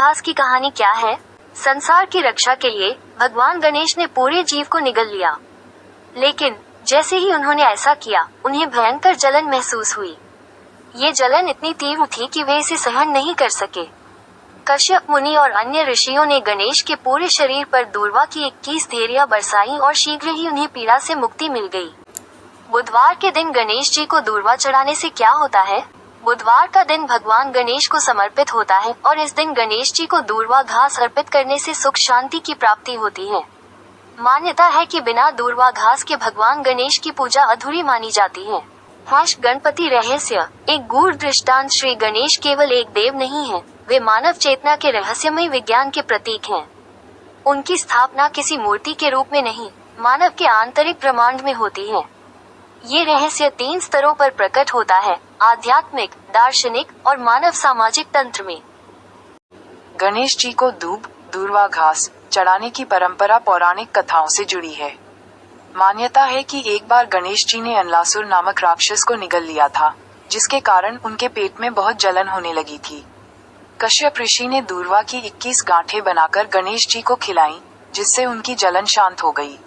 घास की कहानी क्या है? संसार की रक्षा के लिए भगवान गणेश ने पूरे जीव को निगल लिया, लेकिन जैसे ही उन्होंने ऐसा किया, उन्हें भयंकर जलन महसूस हुई। ये जलन इतनी तीव्र थी कि वे इसे सहन नहीं कर सके। कश्यप मुनि और अन्य ऋषियों ने गणेश के पूरे शरीर पर दूर्वा की 21 धेरियां बरसाई और शीघ्र ही उन्हें पीड़ा से मुक्ति मिल गई। बुधवार के दिन गणेश जी को दूर्वा चढ़ाने से क्या होता है? बुधवार का दिन भगवान गणेश को समर्पित होता है और इस दिन गणेश जी को दूर्वा घास अर्पित करने से सुख शांति की प्राप्ति होती है। मान्यता है कि बिना दूर्वा घास के भगवान गणेश की पूजा अधूरी मानी जाती है। गणपति रहस्य। एक गूढ़ दृष्टांत। श्री गणेश केवल एक देव नहीं है, वे मानव चेतना के रहस्यमय विज्ञान के प्रतीक हैं। उनकी स्थापना किसी मूर्ति के रूप में नहीं, मानव के आंतरिक ब्रह्मांड में होती है। ये रहस्य 3 स्तरों पर प्रकट होता है: आध्यात्मिक, दार्शनिक और मानव सामाजिक तंत्र में। गणेश जी को दूर्वा घास चढ़ाने की परंपरा पौराणिक कथाओं से जुड़ी है। मान्यता है कि एक बार गणेश जी ने अनलासुर नामक राक्षस को निगल लिया था, जिसके कारण उनके पेट में बहुत जलन होने लगी थी। कश्यप ऋषि ने दूर्वा की 21 गांठें बनाकर गणेश जी को खिलाईं, जिससे उनकी जलन शांत हो गई।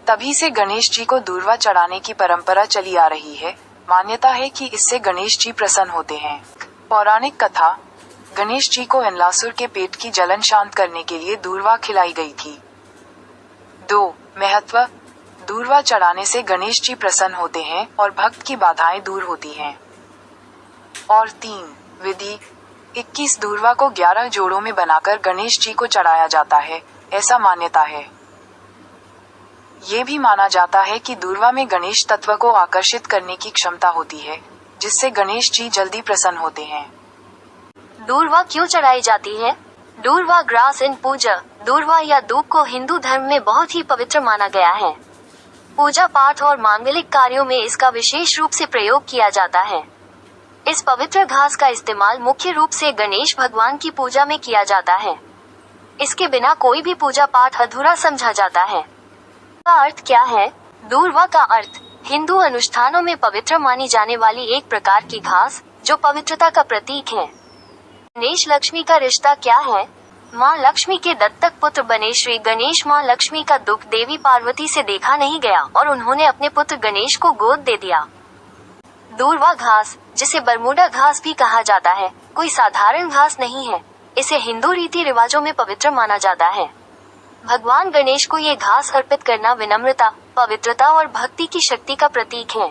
तभी से गणेश जी को दूर्वा चढ़ाने की परंपरा चली आ रही है। मान्यता है कि इससे गणेश जी प्रसन्न होते हैं। पौराणिक कथा। गणेश जी को अनलासुर के पेट की जलन शांत करने के लिए दूर्वा खिलाई गई थी। 2. महत्व। दूर्वा चढ़ाने से गणेश जी प्रसन्न होते हैं और भक्त की बाधाएं दूर होती हैं। और 3. विधि। 21 दूर्वा को 11 जोड़ों में बनाकर गणेश जी को चढ़ाया जाता है, ऐसा मान्यता है। ये भी माना जाता है कि दूर्वा में गणेश तत्व को आकर्षित करने की क्षमता होती है, जिससे गणेश जी जल्दी प्रसन्न होते हैं। दूर्वा क्यों चढ़ाई जाती है? दूर्वा ग्रास इन पूजा। दूर्वा या दूब को हिंदू धर्म में बहुत ही पवित्र माना गया है। पूजा पाठ और मांगलिक कार्यों में इसका विशेष रूप से प्रयोग किया जाता है। इस पवित्र घास का इस्तेमाल मुख्य रूप से गणेश भगवान की पूजा में किया जाता है। इसके बिना कोई भी पूजा पाठ अधूरा समझा जाता है। का अर्थ क्या है? दूर्वा का अर्थ हिंदू अनुष्ठानों में पवित्र मानी जाने वाली एक प्रकार की घास, जो पवित्रता का प्रतीक है। गणेश लक्ष्मी का रिश्ता क्या है? माँ लक्ष्मी के दत्तक पुत्र बने श्री गणेश माँ लक्ष्मी का दुख देवी पार्वती से देखा नहीं गया और उन्होंने अपने पुत्र गणेश को गोद दे दिया। दूर्वा घास, जिसे बरमूडा घास भी कहा जाता है, कोई साधारण घास नहीं है। इसे हिंदू रीति रिवाजों में पवित्र माना जाता है। भगवान गणेश को ये घास अर्पित करना विनम्रता, पवित्रता और भक्ति की शक्ति का प्रतीक है।